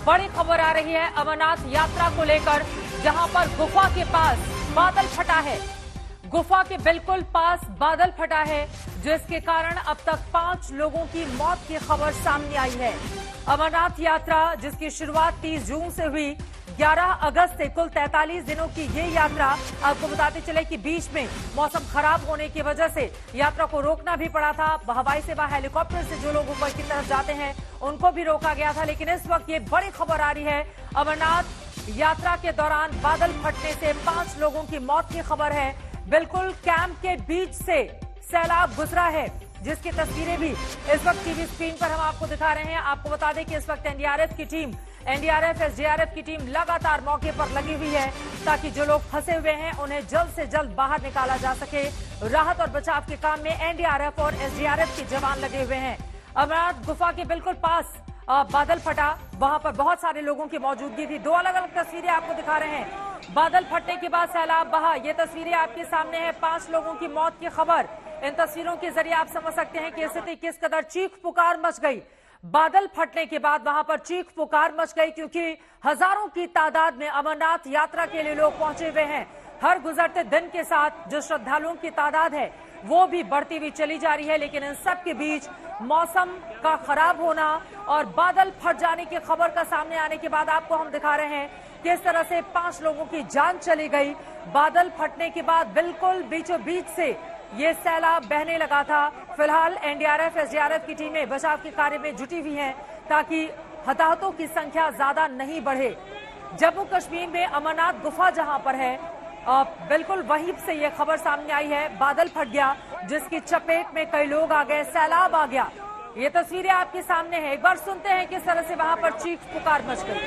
बड़ी खबर आ रही है अमरनाथ यात्रा को लेकर, जहां पर गुफा के पास बादल फटा है। गुफा के बिल्कुल पास बादल फटा है, जिसके कारण अब तक 5 लोगों की मौत की खबर सामने आई है। अमरनाथ यात्रा जिसकी शुरुआत 30 जून से हुई, 11 अगस्त से कुल 43 दिनों की ये यात्रा। आपको बताते चले कि बीच में मौसम खराब होने की वजह से यात्रा को रोकना भी पड़ा था। हवाई सेवा, हेलीकॉप्टर से जो लोग ऊपर की तरफ जाते हैं उनको भी रोका गया था। लेकिन इस वक्त ये बड़ी खबर आ रही है, अमरनाथ यात्रा के दौरान बादल फटने से 5 लोगों की मौत की खबर है। बिल्कुल कैंप के बीच से सैलाब गुजरा है, जिसकी तस्वीरें भी इस वक्त टीवी स्क्रीन पर हम आपको दिखा रहे हैं। आपको बता दें कि इस वक्त एनडीआरएफ की टीम, एनडीआरएफ, एसडीआरएफ की टीम लगातार मौके पर लगी हुई है, ताकि जो लोग फंसे हुए हैं उन्हें जल्द से जल्द बाहर निकाला जा सके। राहत और बचाव के काम में एनडीआरएफ और एसडीआरएफ के जवान लगे हुए हैं। अमरनाथ गुफा के बिल्कुल पास बादल फटा, वहां पर बहुत सारे लोगों की मौजूदगी थी। 2 अलग अलग तस्वीरें आपको दिखा रहे हैं। बादल फटने के बाद सैलाब बहा, ये तस्वीरें आपके सामने है। 5 लोगों की मौत की खबर। इन तस्वीरों के जरिए आप समझ सकते हैं कि स्थिति किस कदर चीख पुकार मच गई। बादल फटने के बाद वहां पर चीख पुकार मच गई, क्योंकि हजारों की तादाद में अमरनाथ यात्रा के लिए लोग पहुंचे हुए हैं। हर गुजरते दिन के साथ जो श्रद्धालुओं की तादाद है वो भी बढ़ती हुई चली जा रही है। लेकिन इन सब के बीच मौसम का खराब होना और बादल फट जाने की खबर का सामने आने के बाद आपको हम दिखा रहे हैं किस तरह से 5 लोगों की जान चली गई। बादल फटने के बाद बिल्कुल बीचों बीच से ये सैलाब बहने लगा था। फिलहाल एनडीआरएफ, एसडीआरएफ की टीमें बचाव के कार्य में जुटी हुई हैं, ताकि हताहतों की संख्या ज्यादा नहीं बढ़े। जम्मू कश्मीर में अमरनाथ गुफा जहां पर है, बिल्कुल वहीं से ये खबर सामने आई है, बादल फट गया, जिसकी चपेट में कई लोग आ गए, सैलाब आ गया। ये तस्वीरें आपके सामने हैं। एक बार सुनते हैं किस तरह से वहां पर चीख पुकार मच गई।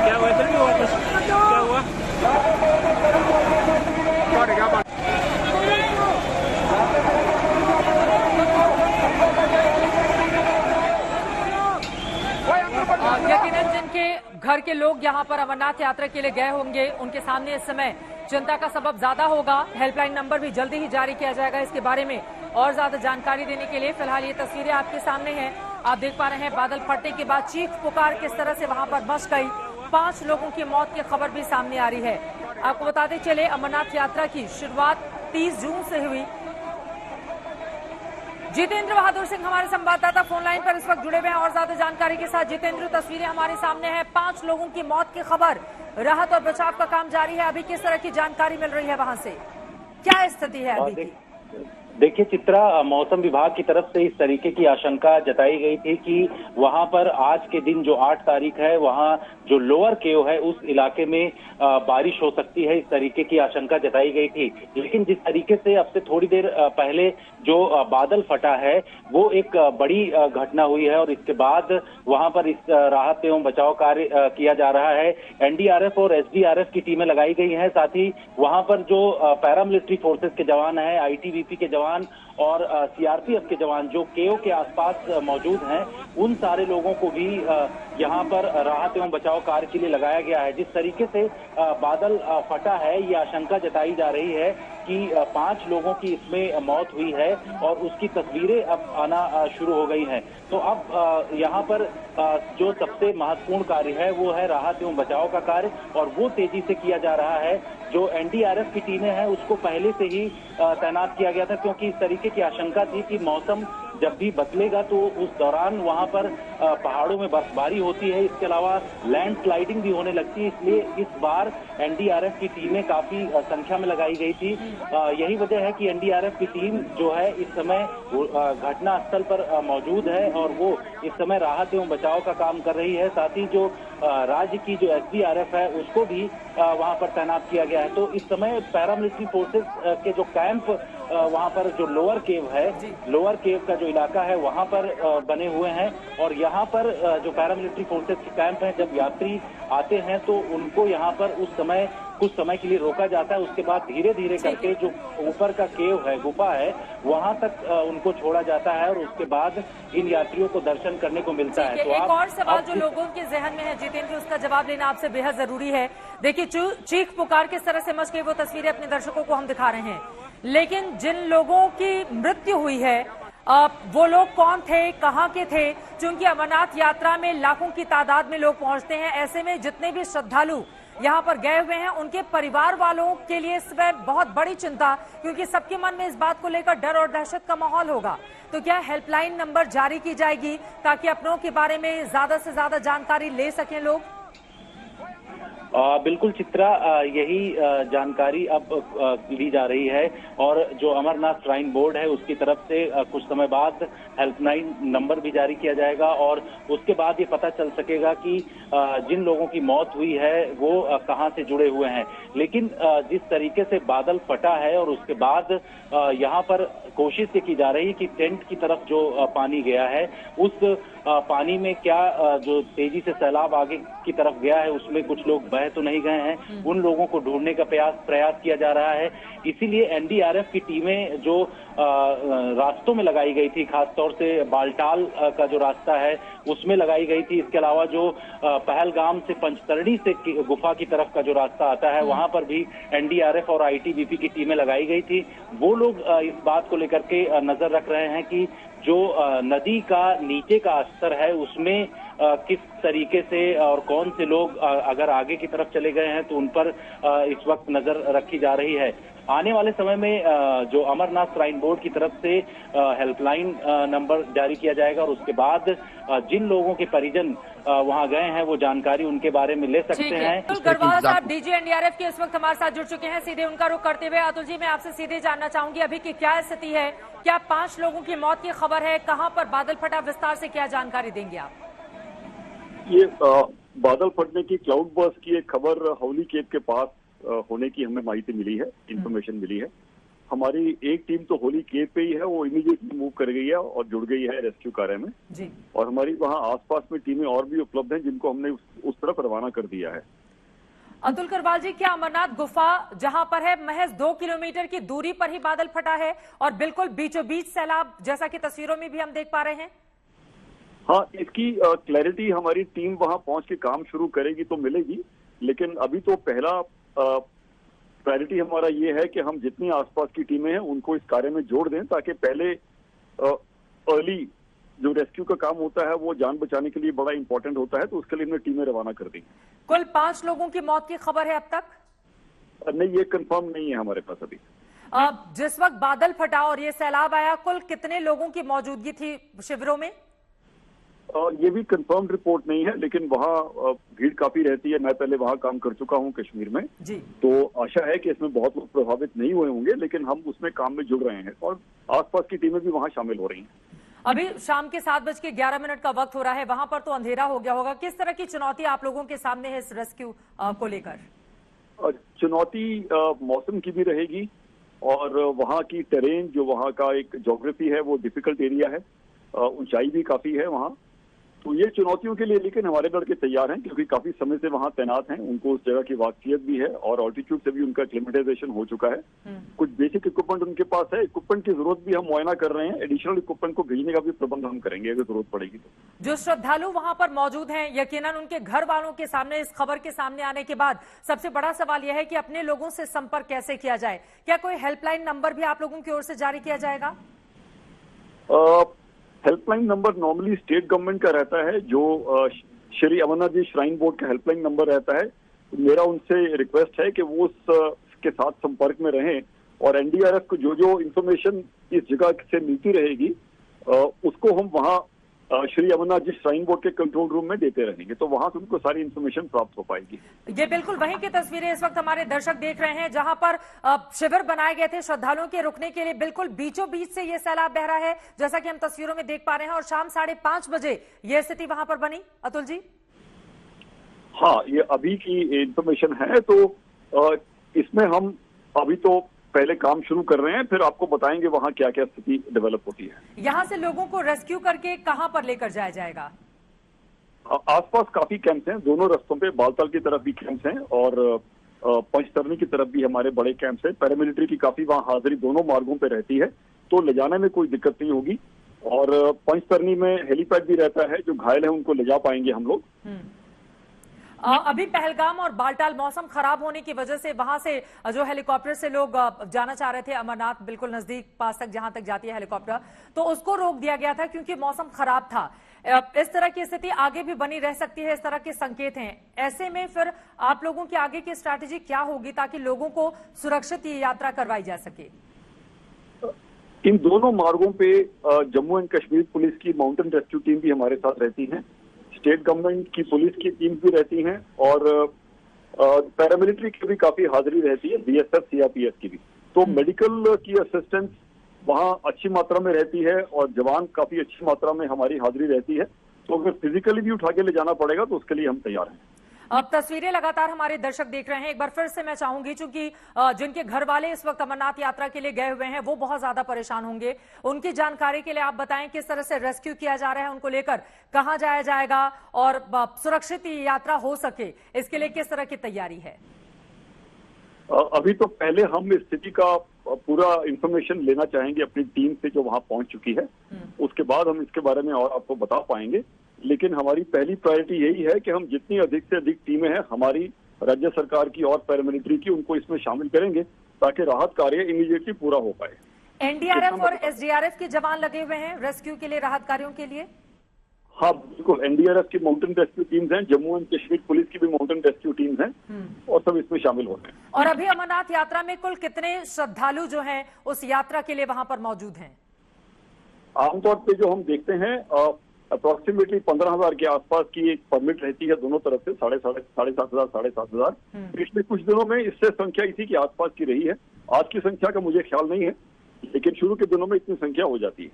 क्या हुआ? इधर भी हुआ? क्या हुआ? यकीनन जिनके घर के लोग यहाँ पर अमरनाथ यात्रा के लिए गए होंगे, उनके सामने इस समय चिंता का सबब ज्यादा होगा। हेल्पलाइन नंबर भी जल्दी ही जारी किया जाएगा इसके बारे में और ज्यादा जानकारी देने के लिए। फिलहाल ये तस्वीरें आपके सामने हैं, आप देख पा रहे हैं बादल फटने के बाद चीख पुकार किस तरह से वहां पर मच गई। 5 लोगों की मौत की खबर भी सामने आ रही है। आपको बताते चले अमरनाथ यात्रा की शुरुआत 30 जून से हुई। जितेंद्र बहादुर सिंह हमारे संवाददाता फोन लाइन पर इस वक्त जुड़े हुए हैं और ज्यादा जानकारी के साथ। जितेंद्र, तस्वीरें हमारे सामने हैं, 5 लोगों की मौत की खबर। राहत और बचाव का काम जारी है, अभी किस तरह की जानकारी मिल रही है वहां से, क्या स्थिति है अभी की? देखिए चित्रा, मौसम विभाग की तरफ से इस तरीके की आशंका जताई गई थी कि वहां पर आज के दिन जो 8 तारीख है, वहां जो लोअर केव है उस इलाके में बारिश हो सकती है, इस तरीके की आशंका जताई गई थी। लेकिन जिस तरीके से अब से थोड़ी देर पहले जो बादल फटा है वो एक बड़ी घटना हुई है और इसके बाद वहां पर इस राहत एवं बचाव कार्य किया जा रहा है। एनडीआरएफ और एसडीआरएफ की टीमें लगाई गई हैं, साथ ही वहां पर जो पैरामिलिट्री फोर्सेस के जवान हैं, आईटीबीपी के जवान और सीआरपीएफ के जवान जो केव के आसपास मौजूद हैं, उन सारे लोगों को भी यहां पर राहत एवं बचाव कार्य के लिए लगाया गया है। जिस तरीके से बादल फटा है, ये आशंका जताई जा रही है कि 5 लोगों की इसमें मौत हुई है और उसकी तस्वीरें अब आना शुरू हो गई हैं। तो अब यहाँ पर जो सबसे महत्वपूर्ण कार्य है वो है राहत एवं बचाव का कार्य, और वो तेजी से किया जा रहा है। जो एनडीआरएफ की टीमें हैं उसको पहले से ही तैनात किया गया था, क्योंकि इस तरीके की आशंका थी कि मौसम जब भी बदलेगा तो उस दौरान वहां पर पहाड़ों में बर्फबारी होती है, इसके अलावा लैंडस्लाइडिंग भी होने लगती है। इसलिए इस बार एनडीआरएफ की टीमें काफी संख्या में लगाई गई थी। यही वजह है कि एनडीआरएफ की टीम जो है इस समय घटना स्थल पर मौजूद है और वो इस समय राहत एवं बचाव का काम कर रही है। साथ ही जो राज्य की जो एसडीआरएफ है उसको भी वहां पर तैनात किया गया है। तो इस समय पैरामिलिट्री फोर्सेस के जो कैंप वहां पर जो लोअर केव है, लोअर केव का जो इलाका है वहां पर बने हुए हैं और यहाँ पर जो पैरामिलिट्री फोर्सेस के कैंप हैं, जब यात्री आते हैं तो उनको यहाँ पर उस समय कुछ समय के लिए रोका जाता है। उसके बाद धीरे धीरे करके जो ऊपर का केव है, गुफा है, वहां तक उनको छोड़ा जाता है और उसके बाद इन यात्रियों को दर्शन करने को मिलता है। तो एक और सवाल जो लोगों के जहन में है जितेंद्र, उसका जवाब लेना आपसे बेहद जरूरी है। देखिए चीख पुकार किस तरह से मच गई वो तस्वीरें अपने दर्शकों को हम दिखा रहे हैं। लेकिन जिन लोगों की मृत्यु हुई है वो लोग कौन थे, कहां के थे? क्योंकि अमरनाथ यात्रा में लाखों की तादाद में लोग पहुंचते हैं। ऐसे में जितने भी श्रद्धालु यहां पर गए हुए हैं उनके परिवार वालों के लिए इसमें बहुत बड़ी चिंता, क्योंकि सबके मन में इस बात को लेकर डर और दहशत का माहौल होगा। तो क्या हेल्पलाइन नंबर जारी की जाएगी ताकि अपनों के बारे में ज्यादा से ज्यादा जानकारी ले सकें लोग? बिल्कुल चित्रा, यही जानकारी अब ली जा रही है और जो अमरनाथ श्राइन बोर्ड है उसकी तरफ से कुछ समय बाद हेल्पलाइन नंबर भी जारी किया जाएगा और उसके बाद ये पता चल सकेगा कि जिन लोगों की मौत हुई है वो कहां से जुड़े हुए हैं। लेकिन जिस तरीके से बादल फटा है और उसके बाद यहाँ पर कोशिश ये की जा रही है कि टेंट की तरफ जो पानी गया है उस पानी में क्या जो तेजी से सैलाब आगे की तरफ गया है उसमें कुछ लोग बह तो नहीं गए हैं, उन लोगों को ढूंढने का प्रयास किया जा रहा है। इसीलिए एनडीआरएफ की टीमें जो रास्तों में लगाई गई थी, खासतौर से बालटाल का जो रास्ता है उसमें लगाई गई थी। इसके अलावा जो पहलगाम से पंचतरणी से गुफा की तरफ का जो रास्ता आता है वहां पर भी एनडीआरएफ और आईटीबीपी की टीमें लगाई गई थी। वो लोग इस बात को लेकर के नजर रख रहे हैं कि जो नदी का नीचे का स्तर है उसमें किस तरीके से और कौन से लोग अगर आगे की तरफ चले गए हैं तो उन पर इस वक्त नजर रखी जा रही है। आने वाले समय में जो अमरनाथ श्राइन बोर्ड की तरफ से हेल्पलाइन नंबर जारी किया जाएगा और उसके बाद जिन लोगों के परिजन वहां गए हैं वो जानकारी उनके बारे में ले सकते हैं। अतुल गढ़वाल साहब डीजी एनडीआरएफ के इस वक्त हमारे साथ जुड़ चुके हैं, सीधे उनका रुख करते हुए अतुल जी मैं आपसे सीधे जानना चाहूंगी अभी की क्या स्थिति है, क्या 5 लोगों की मौत की खबर है, कहां पर बादल फटा, विस्तार से क्या जानकारी देंगे आप? ये बादल फटने की, क्लाउड बर्स्ट की एक खबर हौली केप के पास होने की हमें माहिती मिली है, इंफॉर्मेशन मिली है। हमारी एक टीम तो होली केप पे ही है, वो इमीडिएटली मूव कर गई है और जुड़ गई है रेस्क्यू कार्य में जी। और हमारी वहाँ आसपास में टीमें और भी उपलब्ध हैं जिनको हमने उस तरफ रवाना कर दिया है। अतुल करवाल जी, क्या अमरनाथ गुफा जहां पर है महज 2 किलोमीटर की दूरी पर ही बादल फटा है और बिल्कुल बीचों बीच सैलाब, जैसा कि तस्वीरों में भी हम देख पा रहे हैं? हाँ, इसकी क्लैरिटी हमारी टीम वहां पहुंच के काम शुरू करेगी तो मिलेगी, लेकिन अभी तो पहला प्रायोरिटी हमारा ये है कि हम जितनी आसपास की टीमें हैं उनको इस कार्य में जोड़ दें ताकि पहले अर्ली जो रेस्क्यू का काम होता है वो जान बचाने के लिए बड़ा इंपॉर्टेंट होता है, तो उसके लिए हमने टीमें रवाना कर दी। कुल 5 लोगों की मौत की खबर है अब तक? नहीं, ये कंफर्म नहीं है हमारे पास अभी। जिस वक्त बादल फटा और ये सैलाब आया, कुल कितने लोगों की मौजूदगी थी शिविरों में? ये भी कंफर्म रिपोर्ट नहीं है, लेकिन वहाँ भीड़ काफी रहती है। मैं पहले वहाँ काम कर चुका हूँ कश्मीर में जी। तो आशा है कि इसमें बहुत लोग प्रभावित नहीं हुए होंगे, लेकिन हम उसमें काम में जुड़ रहे हैं और आसपास की टीमें भी वहाँ शामिल हो रही हैं। अभी शाम के 7:11 का वक्त हो रहा है, वहां पर तो अंधेरा हो गया होगा। किस तरह की चुनौती आप लोगों के सामने है इस रेस्क्यू को लेकर? चुनौती मौसम की भी रहेगी और वहाँ की टेरेन, जो वहाँ का एक ज्योग्राफी है वो डिफिकल्ट एरिया है, ऊंचाई भी काफी है वहाँ। तो ये चुनौतियों के लिए लेकिन हमारे लड़के तैयार हैं, क्योंकि काफी समय से वहाँ तैनात हैं, उनको उस जगह की वाकफियत भी है और ऑल्टीट्यूड से भी उनका एक्लिमेटाइजेशन हो चुका है। कुछ बेसिक इक्विपमेंट उनके पास है, इक्विपमेंट की जरूरत भी हम मुआयना कर रहे हैं, एडिशनल इक्विपमेंट को भेजने का भी प्रबंध हम करेंगे अगर जरूरत पड़ेगी तो। जो श्रद्धालु वहां पर मौजूद हैं, यकीनन उनके घर वालों के सामने इस खबर के सामने आने के बाद सबसे बड़ा सवाल यह है कि अपने लोगों से संपर्क कैसे किया जाए? क्या कोई हेल्पलाइन नंबर भी आप लोगों की ओर से जारी किया जाएगा? Helpline number normally state government का रहता है, जो श्री अमरनाथ जी श्राइन बोर्ड का हेल्पलाइन नंबर रहता है। मेरा उनसे रिक्वेस्ट है कि वो उसके साथ संपर्क में रहें और एनडीआरएफ को जो जो इंफॉर्मेशन इस जगह से मिलती रहेगी उसको हम वहाँ श्री अमरनाथ जी श्राइन बोर्ड के कंट्रोल रूम में देते रहेंगे, तो वहां से उनको सारी इंफॉर्मेशन प्राप्त हो पाएगी। ये बिल्कुल वहीं की तस्वीरें इस वक्त हमारे दर्शक देख रहे हैं, जहां पर शिविर बनाए गए थे श्रद्धालुओं के रुकने के लिए। बिल्कुल बीचों बीच से ये सैलाब बह रहा है, जैसा कि हम तस्वीरों में देख पा रहे हैं, और शाम 5:30 बजे ये स्थिति वहां पर बनी। अतुल जी, हाँ, ये अभी की इंफॉर्मेशन है, तो इसमें हम अभी तो पहले काम शुरू कर रहे हैं, फिर आपको बताएंगे वहाँ क्या क्या स्थिति डेवलप होती है। यहाँ से लोगों को रेस्क्यू करके कहाँ पर लेकर जाया जाएगा? आसपास काफी कैंप्स हैं, दोनों रास्तों पे, बालताल की तरफ भी कैंप्स हैं और पंचतरनी की तरफ भी हमारे बड़े कैंप्स हैं। पैरामिलिट्री की काफी वहाँ हाजिरी दोनों मार्गों पे रहती है, तो ले जाने में कोई दिक्कत नहीं होगी। और पंचतरनी में हेलीपैड भी रहता है, जो घायल है उनको ले जा पाएंगे हम लोग। अभी पहलगाम और बालटाल मौसम खराब होने की वजह से वहां से जो हेलीकॉप्टर से लोग जाना चाह रहे थे अमरनाथ बिल्कुल नजदीक पास तक जहां तक जाती है हेलीकॉप्टर, तो उसको रोक दिया गया था क्योंकि मौसम खराब था। इस तरह की स्थिति आगे भी बनी रह सकती है, इस तरह के संकेत हैं। ऐसे में फिर आप लोगों की आगे की स्ट्रैटेजी क्या होगी ताकि लोगों को सुरक्षित ये यात्रा करवाई जा सके? इन दोनों मार्गों पे जम्मू एंड कश्मीर पुलिस की माउंटेन रेस्क्यू टीम भी हमारे साथ रहती है, स्टेट गवर्नमेंट की पुलिस की टीम भी रहती हैं और पैरामिलिट्री की भी काफी हाजिरी रहती है, बीएसएफ सीआरपीएफ की भी। तो मेडिकल की असिस्टेंस वहाँ अच्छी मात्रा में रहती है और जवान काफी अच्छी मात्रा में हमारी हाजिरी रहती है। तो अगर फिजिकली भी उठा के ले जाना पड़ेगा तो उसके लिए हम तैयार हैं। अब तस्वीरें लगातार हमारे दर्शक देख रहे हैं। एक बार फिर से मैं चाहूंगी, चूंकि जिनके घर वाले इस वक्त अमरनाथ यात्रा के लिए गए हुए हैं वो बहुत ज्यादा परेशान होंगे, उनकी जानकारी के लिए आप बताएं किस तरह से रेस्क्यू किया जा रहा है, उनको लेकर कहां जाया जाएगा और सुरक्षित यात्रा हो सके इसके लिए किस तरह की तैयारी है? अभी तो पहले हम इस स्थिति का पूरा इंफॉर्मेशन लेना चाहेंगे अपनी टीम से जो वहां पहुंच चुकी है, उसके बाद हम इसके बारे में और आपको बता पाएंगे। लेकिन हमारी पहली प्रायोरिटी यही है कि हम जितनी अधिक से अधिक टीमें हैं हमारी राज्य सरकार की और पैरामिलिट्री की, उनको इसमें शामिल करेंगे ताकि राहत कार्य इमीडिएटली पूरा हो पाए। एनडीआरएफ और एसडीआरएफ के जवान लगे हुए हैं रेस्क्यू के लिए, राहत कार्यों के लिए? हाँ बिल्कुल, एनडीआरएफ की माउंटेन रेस्क्यू टीम्स हैं, जम्मू एंड कश्मीर पुलिस की भी माउंटेन रेस्क्यू टीम्स हैं और सब इसमें शामिल होते हैं। और अभी अमरनाथ यात्रा में कुल कितने श्रद्धालु जो हैं उस यात्रा के लिए वहां पर मौजूद हैं? आमतौर पे जो हम देखते हैं अप्रोक्सीमेटली 15,000 के आसपास की एक परमिट रहती है दोनों तरफ से, 7,500 पिछले कुछ दिनों में इससे संख्या इसी के आसपास की रही है। आज की संख्या का मुझे ख्याल नहीं है, लेकिन शुरू के दिनों में इतनी संख्या हो जाती है।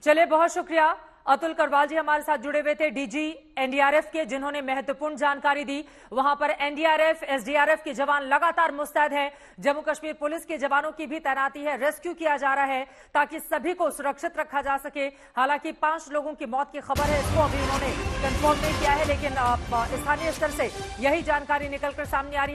चलिए, बहुत शुक्रिया। अतुल करवाल जी हमारे साथ जुड़े हुए थे, डीजी एनडीआरएफ के, जिन्होंने महत्वपूर्ण जानकारी दी। वहां पर एनडीआरएफ एसडीआरएफ के जवान लगातार मुस्तैद हैं, जम्मू कश्मीर पुलिस के जवानों की भी तैनाती है, रेस्क्यू किया जा रहा है ताकि सभी को सुरक्षित रखा जा सके। हालांकि 5 लोगों की मौत की खबर है, इसको अभी उन्होंने कंफर्म नहीं किया है, लेकिन स्थानीय स्तर से यही जानकारी निकलकर सामने आ रही है।